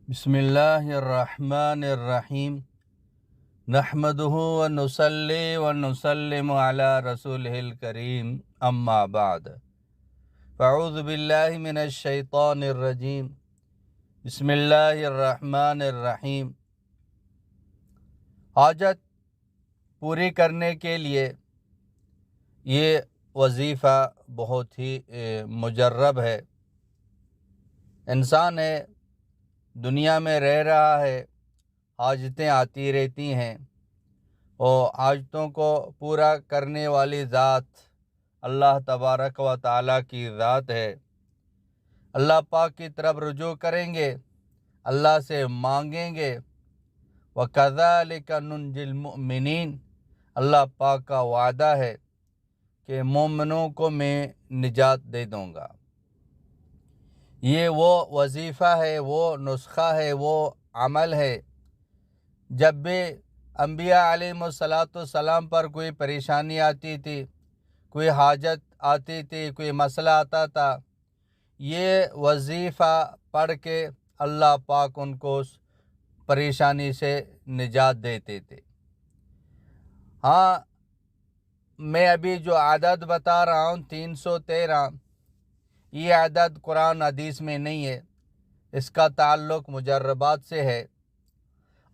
بسم اللہ الرحمن الرحیم نحمدہ ونصلی ونسلم علی رسولہ الکریم اما بعد فاعوذ باللہ من الشیطان الرجیم بسم اللہ الرحمن الرحیم۔ حاجت پوری کرنے کے لیے یہ وظیفہ بہت ہی مجرب ہے۔ انسان ہے، دنیا میں رہ رہا ہے، حاجتیں آتی رہتی ہیں، اور حاجتوں کو پورا کرنے والی ذات اللہ تبارک و تعالیٰ کی ذات ہے۔ اللہ پاک کی طرف رجوع کریں گے، اللہ سے مانگیں گے۔ وَكَذَلِكَ نُنْجِي الْمُؤْمِنِينَ، اللہ پاک کا وعدہ ہے کہ مومنوں کو میں نجات دے دوں گا۔ یہ وہ وظیفہ ہے، وہ نسخہ ہے، وہ عمل ہے۔ جب بھی انبیاء علیہ السلام پر کوئی پریشانی آتی تھی، کوئی حاجت آتی تھی، کوئی مسئلہ آتا تھا، یہ وظیفہ پڑھ کے اللہ پاک ان کو اس پریشانی سے نجات دیتے تھے۔ ہاں، میں ابھی جو عدد بتا رہا ہوں 313، یہ عدد قرآن حدیث میں نہیں ہے، اس کا تعلق مجربات سے ہے۔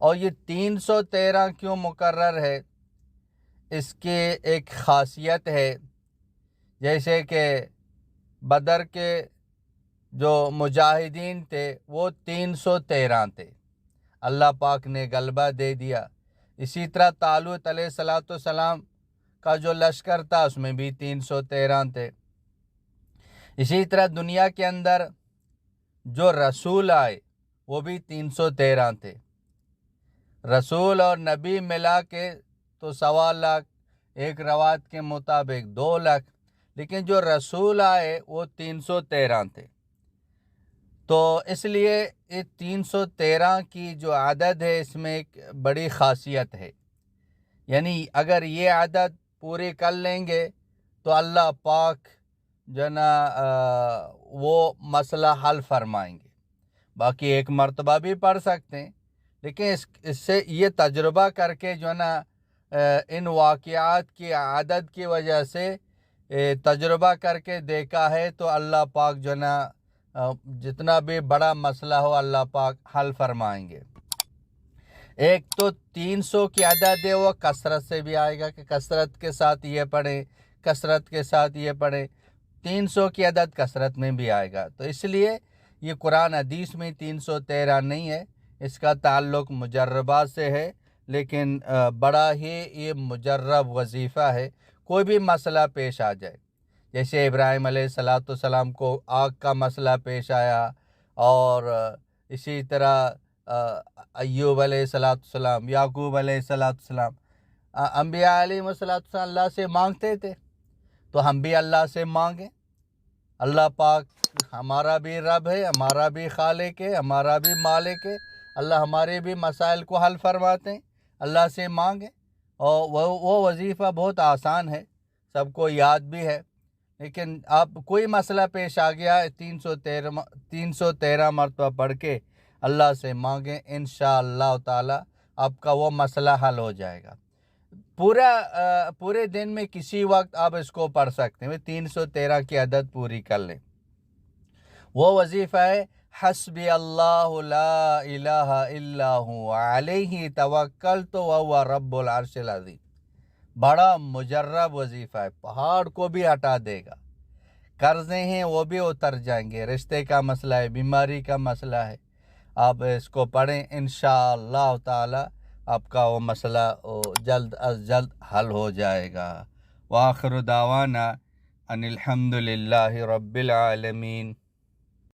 اور یہ 313 کیوں مقرر ہے، اس کی ایک خاصیت ہے۔ جیسے کہ بدر کے جو مجاہدین تھے وہ 313 تھے، اللہ پاک نے غلبہ دے دیا۔ اسی طرح طالوت علیہ السلام کا جو لشکر تھا اس میں بھی 313 تھے۔ اسی طرح دنیا کے اندر جو رسول آئے وہ بھی 313 تھے۔ رسول اور نبی ملا کے تو 1.25 لاکھ، ایک روایت کے مطابق 2 لاکھ، لیکن جو رسول آئے وہ 313 تھے۔ تو اس لیے یہ 313 کی جو عدد ہے اس میں ایک بڑی خاصیت ہے، یعنی اگر یہ عدد پوری کر لیں گے تو اللہ پاک جو نا وہ مسئلہ حل فرمائیں گے۔ باقی ایک مرتبہ بھی پڑھ سکتے ہیں، لیکن اس سے یہ تجربہ کر کے جو نا ان واقعات کی عدد کی وجہ سے تجربہ کر کے دیکھا ہے تو اللہ پاک جو نا جتنا بھی بڑا مسئلہ ہو اللہ پاک حل فرمائیں گے۔ ایک تو 300 کی عدد ہے، وہ کثرت سے بھی آئے گا کہ کثرت کے ساتھ یہ پڑھیں، کثرت کے ساتھ یہ پڑھیں۔ 300 کی عدد کثرت میں بھی آئے گا، تو اس لیے یہ قرآن حدیث میں 313 نہیں ہے، اس کا تعلق مجربات سے ہے، لیکن بڑا ہی یہ مجرب وظیفہ ہے۔ کوئی بھی مسئلہ پیش آ جائے، جیسے ابراہیم علیہ السلام کو آگ کا مسئلہ پیش آیا، اور اسی طرح ایوب علیہ السلام، یعقوب علیہ السلام، انبیاء علیہ السلام اللہ سے مانگتے تھے، تو ہم بھی اللہ سے مانگیں۔ اللہ پاک ہمارا بھی رب ہے، ہمارا بھی خالق ہے، ہمارا بھی مالک ہے، اللہ ہمارے بھی مسائل کو حل فرماتے ہیں، اللہ سے مانگیں۔ اور وہ وظیفہ بہت آسان ہے، سب کو یاد بھی ہے، لیکن آپ کوئی مسئلہ پیش آ گیا 313 مرتبہ پڑھ کے اللہ سے مانگیں، انشاءاللہ تعالی آپ کا وہ مسئلہ حل ہو جائے گا۔ پورے دن میں کسی وقت آپ اس کو پڑھ سکتے ہیں، 313 کی عدد پوری کر لیں۔ وہ وظیفہ ہے حسبی اللہ لا الہ الا ہوا علیہ توکلت وہو رب العرش العظیم۔ بڑا مجرب وظیفہ ہے، پہاڑ کو بھی ہٹا دے گا، قرضے ہیں وہ بھی اتر جائیں گے، رشتے کا مسئلہ ہے، بیماری کا مسئلہ ہے، آپ اس کو پڑھیں، انشاءاللہ تعالی آپ کا وہ مسئلہ جلد از جلد حل ہو جائے گا۔ وآخر دعوانا ان الحمد للہ رب العالمین۔